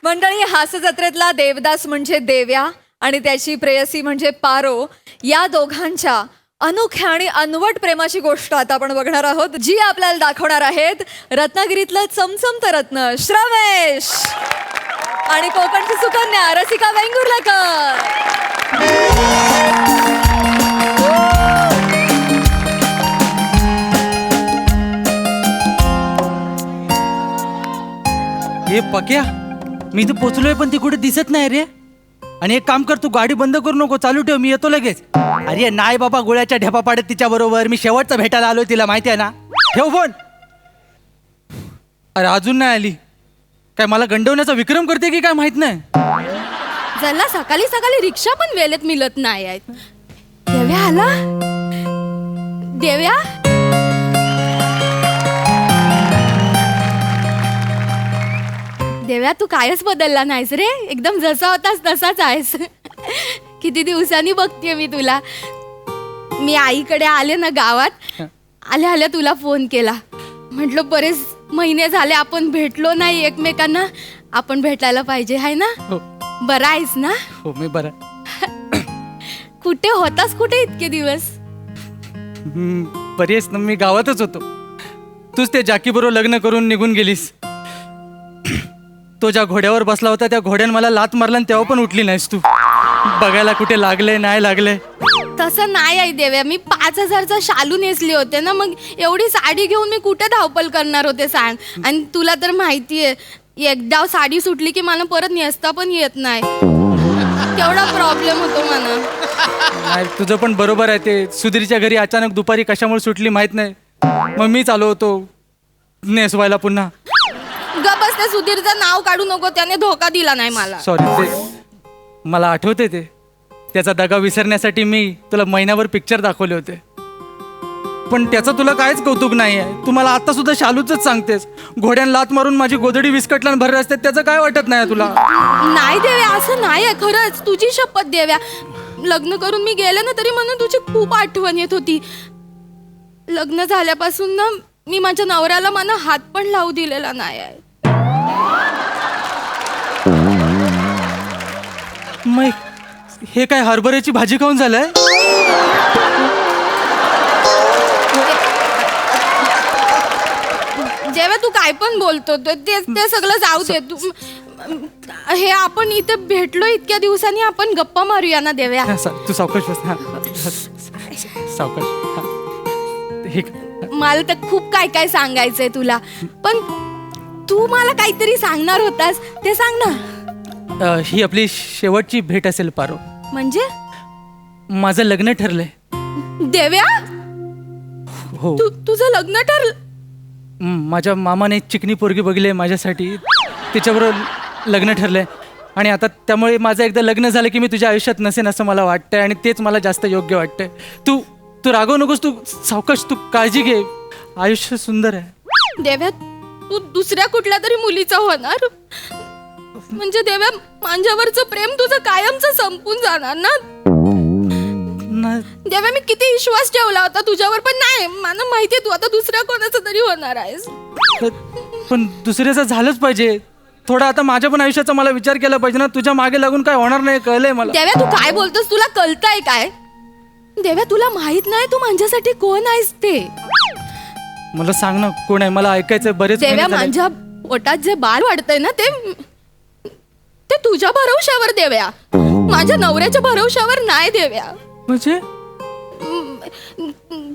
मंडळी, हास्य जत्रेतला देवदास म्हणजे देव्या आणि त्याची प्रेयसी म्हणजे पारो, या दोघांच्या अनोख्या आणि अनवट प्रेमाची गोष्ट आता आपण बघणार आहोत, जी आपल्याला दाखवणार आहेत रत्नागिरीतलं चमचमत रत्न श्रमेश आणि कोकणची सुकन्या रसिका वेंगुर्लेकर. हे पक्या, मी इथे पोचलोय पण ती कुठे दिसत नाही रे. आणि एक काम कर, तू गाडी बंद करू नको, चालू ठेव, मी येतो लगेच. अरे नाही बाबा, गोळ्याच्या ढेपा पाडत तिच्या बरोबर मी शेवटचा भेटायला आलोय तिला, माहिती आहे ना. ठेव फोन. अरे अजून नाही आली. काय मला गंडवण्याचा विक्रम करते की काय माहित नाही. जरा सकाळी सकाळी रिक्षा पण वेळेत मिळत नाही आहेत. देव्या आला. देव्या, देव्या, तू कायच बदलला नाहीस रे. एकदम जसा होतास तसाच आहेस. किती दिवसांनी बघतेय मी तुला. मी आईकडे आले ना गावात, आल्या आल्या तुला फोन केला. म्हटलं बरेच महिने झाले आपण भेटलो नाही एकमेकांना, आपण भेटायला पाहिजे, आहे ना. हो. बरा आहेस ना. हो मी बरं. कुठे होतास, कुठे इतके दिवस. बरी आहेस ना. मी गावातच होतो. तूच ते जाकी बरोबर लग्न करून निघून गेलीस. तो ज्या घोड्यावर बसला होता त्या घोड्याने मला लात मारला आणि तेव्हा पण उठली नाहीस तू. बघायला कुठे लागले नाही लागले. तसं नाही आहे देव्या. मी 5,000चा शालू नेसले होते ना, मग एवढी साडी घेऊन मी कुठे धावपल करणार होते सांग. आणि तुला तर माहितीये, एकदा साडी सुटली की मला परत नेसता पण येत नाही. केवढा प्रॉब्लेम होतो मला. नाही, तुझं पण बरोबर आहे. ते सुधीरच्या घरी अचानक दुपारी कशामुळे सुटली माहित नाही. मग मीच आलो होतो नेसवायला पुन्हा. गबस, त्या सुधीरचं नाव काढू नको, त्याने धोका दिला नाही मला. सॉरी. ते मला आठवते. ते त्याचा दगा विसरण्यासाठी मी तुला महिनाभर पिक्चर दाखवले होते. पण त्याचं तुला काहीच कौतुक नाही आहे. तू मला आता सुद्धा शालूच सांगतेस. घोड्यान लात मारून माझी गोदडी विस्कटला भर असते, त्याचं काय वाटत नाही तुला. नाही देव्या, असं नाही आहे. खरंच तुझी शपथ देव्या. लग्न करून मी गेले ना तरी म्हणून तुझी खूप आठवण येत होती. लग्न झाल्यापासून ना मी माझ्या नवऱ्याला मला हात पण लावू दिलेला नाही आहे. मग हे काय हरभऱ्याची भाजी खाऊन झालंय. जेव्हा तू काय पण बोलतो ते सगळं जाऊ दे. तू हे आपण इथे भेटलो इतक्या दिवसांनी, आपण गप्पा मारूया ना देव्या. तू सावकाश बस. सावकाश. मला तर खूप काय काय सांगायचंय तुला, पण तू मला काहीतरी सांगणार होतास ते सांग ना. ही आपली शेवटची भेट असेल पारो. म्हणजे माझं लग्न ठरलंय. देव्या, हो. तुझं लग्न ठरलं. माझ्या मामाने चिकनी पोरगी बघितली माझ्यासाठी, तिच्याबरोबर लग्न ठरलंय. आणि आता त्यामुळे माझं एकदा लग्न झालं की मी तुझ्या आयुष्यात नसेन असं मला वाटतंय. आणि तेच मला जास्त योग्य वाटतंय. तू रागवू नकोस. तू सावकाश. तू काळजी घे. आयुष्य सुंदर आहे. देव्या, तू दुसऱ्या कुठल्या तरी मुलीचा होणार म्हणजे देव्या, माझ्यावरचं प्रेम तुझं कायमचं संपून जाणार ना. देव्या, मी किती विश्वास ठेवला होता तुझ्यावर, पण नाही, मला माहितीये तू आता दुसऱ्या कोणाचं तरी होणार आहेस. पण दुसऱ्याचं झालंच पाहिजे. थोडा आता माझ्या पण आयुष्याचा मला विचार केला पाहिजे ना. तुझ्या मागे लागून काय होणार नाही, कळलंय मला. देव्या, तू काय बोलतोस, तुला कळतंय काय. देव्या तुला माहित नाही तू माझ्यासाठी कोण आहेस ते. मला सांग ना कोण आहे, मला ऐकायचंय. बरेच देव्या महिने झाले. माझ्या पोटात जे बाळ वाढतंय ना ते तुझ्या भरवशावर देव्या, माझ्या नवऱ्याच्या भरवशावर नाही देव्या. म्हणजे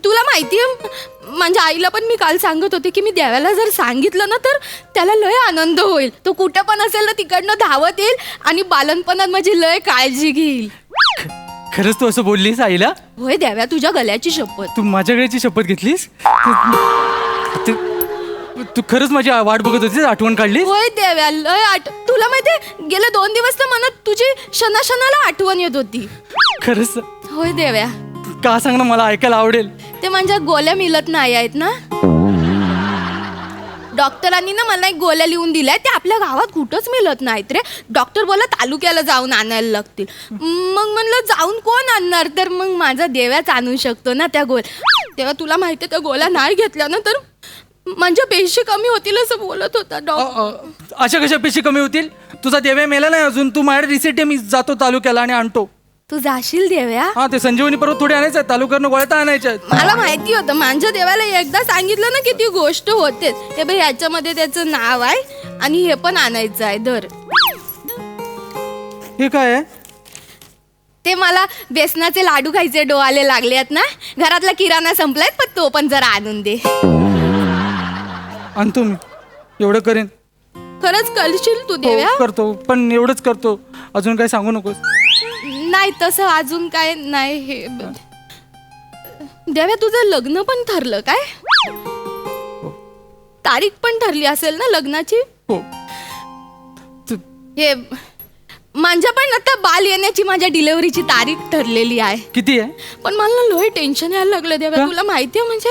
तुला माहितीये माझ्या आईला पण मी काल सांगत होते की मी देव्याला जर सांगितलं ना तर त्याला लय आनंद होईल. तो कुठं पण असेल ना तिकडनं धावत येईल आणि बालनपणात माझी लय काळजी घेईल. खरंच तू असं बोललीस आईला? होय देव्या, तुझ्या गल्याची शपथ. तू माझ्याकडेची शपथ घेतलीस? तू खरंच माझी वाट बघत होतीस, आठवण काढली? होय देव्या, लय तुला माहितीये गेले 2 दिवस तर मनात तुझी क्षणाक्षणाला आठवण येत होती. खरंच? होय देव्या. का सांग ना, मला ऐकायला आवडेल. ते माझ्या गोळ्या मिळत नाही आहेत ना, डॉक्टरांनी ना मला एक गोळ्या लिहून दिल्या, ते आपल्या गावात कुठंच मिळत नाहीत रे. डॉक्टर बोला तालुक्याला जाऊन आणायला लागतील. मग म्हणलं जाऊन कोण आणणार, तर मग माझा देव्याच आणू शकतो ना त्या गोळ्या. तेव्हा तुला माहिती त्या गोळ्या नाही घेतल्या ना तर माझ्या पेशी कमी होतील असं बोलत होता डॉक्टर. अशा कशा पेशी कमी होतील? तुझा देव्या मेला नाही अजून. तू माझ्या रिसिट आहे, मी जातो तालुक्याला आणि आणतो. तू जाशील देव्या? हा, ते संजीवनी परत थोडे आणायचं आहे, तालुक्यानं गोळ्या तर आणायच्या आहेत. मला माहिती होतं, माझ्या देवाला एकदा सांगितलं ना की ती गोष्ट होतेच. हे बाई ह्याच्यामध्ये त्याचं नाव आहे आणि हे पण आणायचं आहे. धर. हे काय आहे? ते मला बेसनाचे लाडू खायचे डोळे लागले आहेत ना, घरातला किराणा संपलाय, पण तो पण जरा आणून दे. आणतो मी, एवढं करेन. खरंच करशील तू देव्या? हो, करतो, पण एवढंच करतो. अजून काय सांगू नकोस. नाही तसं अजून काय नाही. हे देव्या तुझं लग्न पण ठरलं काय? तारीख पण ठरली असेल ना लग्नाची? हो. हे माझ्या पण आता बाल येण्याची माझ्या डिलिव्हरीची तारीख ठरलेली आहे. किती आहे? पण मला लोही टेन्शन यायला लागलं देव्या. तुला माहितीये म्हणजे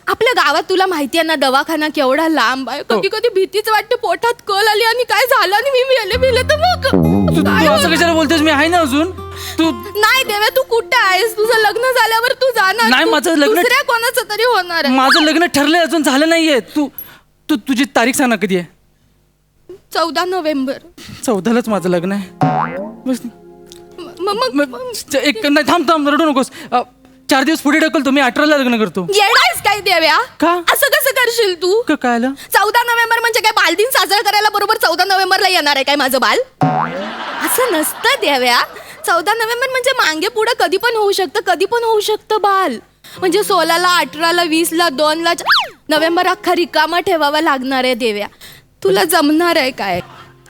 आपल्या गावात तुला माहितीये ना दवाखाना केवढा लांब आहे. कधी कधी भीतीच वाटते, पोटात कल आली आणि काय झालं आणि मी मेले तर मग तू असं कशाला बोलतेस? मी आहे ना अजून. तू नाही देव्या, तू कुठे आहेस? तुझं लग्न झाल्यावर तू जाणार. नाही, माझं लग्न दुसऱ्या कोणाचं तरी होणार आहे. माझं लग्न ठरलंय, अजून झालं नाहीये. तुझी तारीख सांग ना, कधी आहे? 14 नोव्हेंबर. 14लाच माझं लग्न आहे. बस. मग एक नाही, थांब रडू नकोस. 4 दिवस पुढे ढकलतो, मी 18ला लग्न करतो. येडायस काय देव्या? का? असं कसं करशील तू? काय आलं? 14 नोव्हेंबर म्हणजे काय बालदिन साजरा करायला बरोबर 14 नोव्हेंबरला येणार आहे काय माझं बाल? असं नसतं देव्या. 14 नोव्हेंबर म्हणजे मागे पुढे कधी पण होऊ शकतं बाल. म्हणजे 16ला, 18ला, 20ला, 2ला नोव्हेंबर अख्खा रिकामा ठेवावा लागणार आहे देव्या. तुला जमणार आहे काय?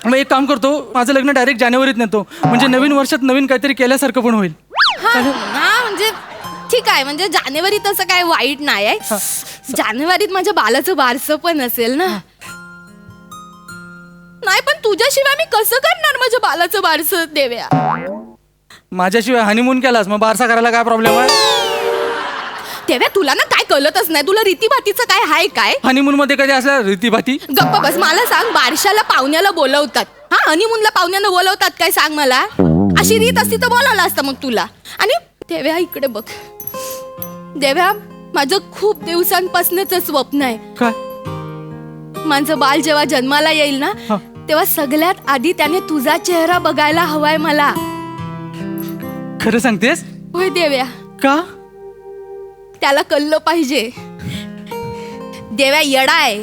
मग एक काम करतो, माझं लग्न डायरेक्ट जानेवारीत नेतो, म्हणजे नवीन वर्षात नवीन काहीतरी केल्यासारखं पण होईल. हा म्हणजे ठीक आहे, म्हणजे जानेवारी तसं काय वाईट नाही आहे. जानेवारीत माझ्या बालाचं बारसं पण असेल ना. नाही पण तुझ्याशिवाय मी कसं करणार माझ्या बालाचं बारसं देव्या? माझ्याशिवाय हनीमून केलास, मग बारसा करायला काय प्रॉब्लेम आहे? देव्या तुला ना काय कळतच नाही. तुला रीतीभातीचं काय हाय काय? हनीमून मध्ये कधी असल्या रीतीभाती? गप्पा बस. मला सांग, बारशाला पाहुण्याला बोलवतात, हा हनीमूनला पाहुण्याला बोलवतात काय? सांग मला. अशी रीत असती तर बोलावलं असतं मग तुला. आणि देव्या इकडे बघ देव्या, माझं खूप दिवसांपासूनच स्वप्न आहे. काय? माझं बाल जेव्हा जन्माला येईल ना, तेव्हा सगळ्यात आधी त्याने तुझा चेहरा बघायला हवाय मला. खरं सांगतेस? होय देव्या. का? त्याला कळलं पाहिजे. देव्या येडा आहे,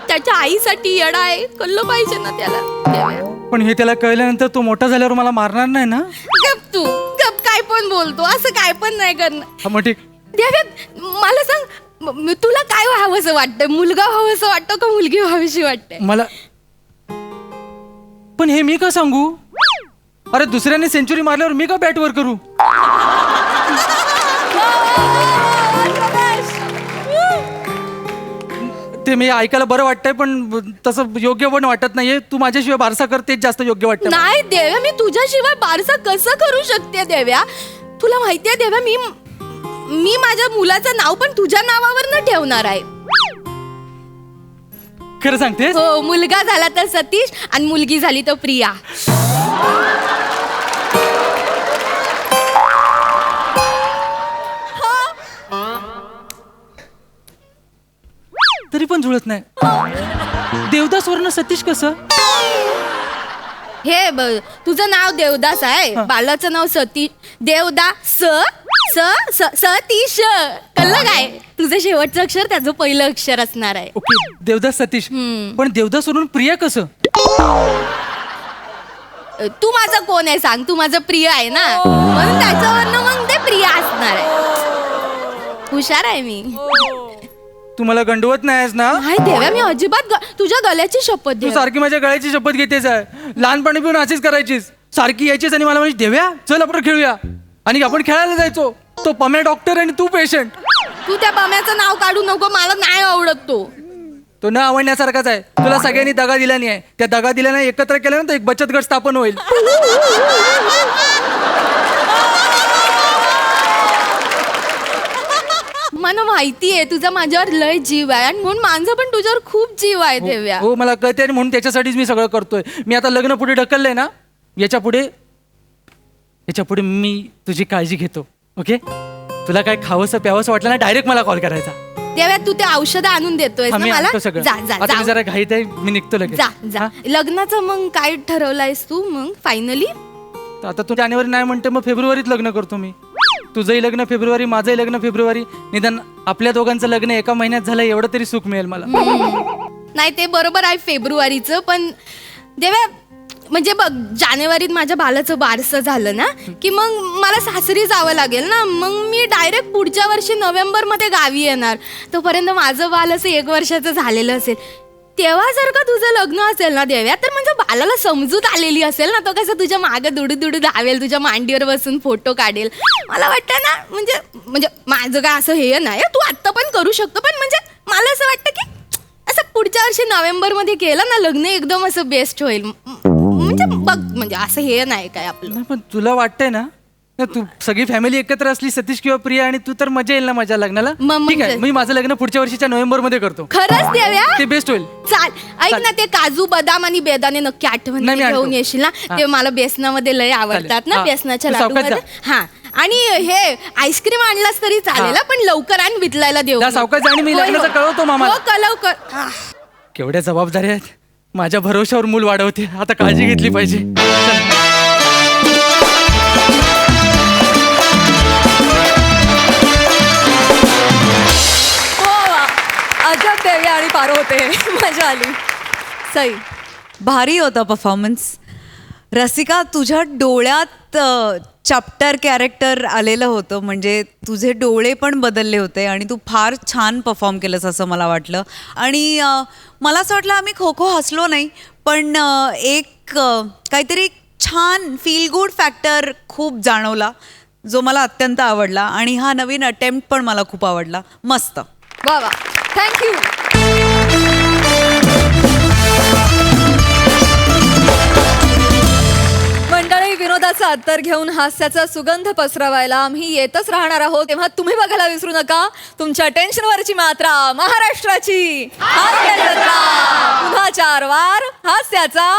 त्याच्या आईसाठी येडा आहे. कळलं पाहिजे ना त्याला देव्या. पण हे त्याला कळल्यानंतर तो मोठा झाल्यावर मला मारणार नाही ना? गप तू गप. काय पण बोलतो, असं काय पण नाही करणार. मग ठीक. देव्या मला सांग, तुला काय व्हावंसं वाटतं? मुलगा व्हावंसं वाटतं का मुलगी व्हावीशी वाटते? मला. पण हे मी का सांगू? अरे दुसऱ्याने सेंचुरी मारल्यावर मी का बॅटवर करू? ते मी ऐकायला बरं वाटतंय, पण तसं योग्य पण वाटत नाहीये. तू माझ्याशिवाय बारसा कर, तेच जास्त योग्य वाटतं. नाही देव्या, मी तुझ्याशिवाय बारसा कसं करू शकते देव्या? तुला माहितीये देव्या, मी माझ्या मुलाचं नाव पण तुझ्या नावावर न ठेवणार आहे. खरं सांगतेस? हो, मुलगा झाला तर सतीश आणि मुलगी झाली तर प्रिया. तरी पण जुळत नाही. देवदास वरनं सतीश कसं? तुझं नाव देवदास आहे, बालाचं नाव सतीश. देवदास सतीश, कळलं काय? तुझं शेवटचं अक्षर त्याचं पहिलं अक्षर असणार आहे. ओके, देवदास सतीश. पण देवदास सोडून प्रिया कसं? तू माझं कोण आहे सांग? तू माझं प्रिय आहे ना, म्हणून त्याच्यावरनं मग ते प्रिया असणार आहे. हुशार आहे मी. तू मला गंडवत नाहीस ना? नाही देव्या, मी अजिबात तुझ्या गळ्याची शपथ तू देव. सारखी माझ्या गळ्याची शपथ घेतेस आहे. लहानपणी पिऊन अशीच करायचीस, सारखी यायचीस आणि मला म्हणजे देव्या चल आपण खेळूया. आणि आपण खेळायला जायचो. तो पम्या डॉक्टर आणि तू पेशंट. तू त्या बाम्याचं नाव काढू नको, मला नाही आवडत तो. तो न आवडण्यासारखाच आहे. तुला सगळ्यांनी दगा दिला नाही आहे. त्या दगा दिल्याने एकत्र केलं ना तर एक बचत गट स्थापन होईल. मला माहिती आहे तुझा माझ्यावर लय जीव आहे, आणि म्हणून माझा पण तुझ्यावर खूप जीव आहे देव्या. हो मला कळते, आणि म्हणून त्याच्यासाठीच मी सगळं करतोय. मी आता लग्न पुढे ढकललंय ना, याच्या पुढे मी तुझी काळजी घेतो. ओके, तुला काय खावंसं प्यावंसं वाटलं ना, डायरेक्ट मला कॉल करायचा. देव्या तू ते औषधं आणून देतोय हा, ना मी मला. आणतो सगळं. जा जा आता मी जा जरा घाईत आहे, मी निघतो लगेच. जा जा. लग्नाचं मग काय ठरवलंयस तू मग फायनली? तर आता तू जानेवारी नाही म्हणते, मग फेब्रुवारीत लग्न करतो मी. तुझंही लग्न फेब्रुवारी, माझंही लग्न फेब्रुवारी. निदान आपल्या दोघांचं लग्न एका महिन्यात झालं एवढं तरी सुख मिळेल मला. नाही ते बरोबर आहे फेब्रुवारीचं, पण देव्या म्हणजे बघ जानेवारीत माझ्या बालाचं बारसं झालं ना की मग मला सासरी जावं लागेल ना, मग मी डायरेक्ट पुढच्या वर्षी नोव्हेंबरमध्ये गावी येणार. तोपर्यंत माझं बाल असं 1 वर्षाचं झालेलं असेल. तेव्हा जर का तुझं लग्न असेल ना देव्या, तर म्हणजे बालाला समजूत आलेली असेल ना, तो कसं तुझ्या मागं दुडू दुडू धावेल, तुझ्या मांडीवर बसून फोटो काढेल. मला वाटतं ना म्हणजे माझं काय असं हे नाही, तू आत्ता पण करू शकतो, पण म्हणजे मला असं वाटतं की असं पुढच्या वर्षी नोव्हेंबरमध्ये केलं ना लग्न, एकदम असं बेस्ट होईल. म्हणजे बघ म्हणजे असं हे नाही काय आपलं. नाही, पण तुला वाटतंय ना तू सगळी फॅमिली एकत्र असली, सतीश किंवा प्रिया, आणि तू तर मजा येईल ना माझ्या लग्नाला. ठीक आहे, मी माझं लग्न पुढच्या वर्षीच्या नोव्हेंबरमध्ये करतो. खरंच देव्या? ते बेस्ट होईल. चाल ऐक ना, ते काजू बदाम आणि बेदाणे नक्की आठवण नाही, मी आणतो. घेऊन येशील ना, ते मला बेसनामध्ये लय आवडतात ना, हा. बेसनाच्या तू लाडू सावकाश मध्ये. हा, आणि हे आईस्क्रीम आणलास तरी चालेल हा, पण लवकर आण, वितलायला देऊ जा नको. सावकाश जा, आणि मी होय, लग्नाचं होय. कळवतो मामाला. हो, कळव कर. हा. केवढ्या जबाबदाऱ्या आहेत. माझ्या भरोशावर मूल वाढवते, आता काळजी घेतली पाहिजे. चल. अजब देवी आणि पारो होते. मजा आली. सई भारी होता परफॉर्मन्स. रसिका, तुझ्या डोळ्यात चॅप्टर कॅरेक्टर आलेलं होतं, म्हणजे तुझे डोळे पण बदलले होते आणि तू फार छान परफॉर्म केलंस असं मला वाटलं. आणि मला असं वाटलं आम्ही खो खो हसलो नाही, पण एक काहीतरी छान फील गुड फॅक्टर खूप जाणवला, जो मला अत्यंत आवडला. आणि हा नवीन अटेम्प्ट पण मला खूप आवडला. मस्त. वा वा, थँक्यू. मंडळी, विनोदाचा अत्तर घेऊन हास्याचा सुगंध पसरवायला आम्ही येतच राहणार आहोत, तेव्हा तुम्ही बघायला विसरू नका तुमच्या टेन्शनवरची मात्रा महाराष्ट्राची हास्य जत्रा. पुन्हा 4 वार हास्याचा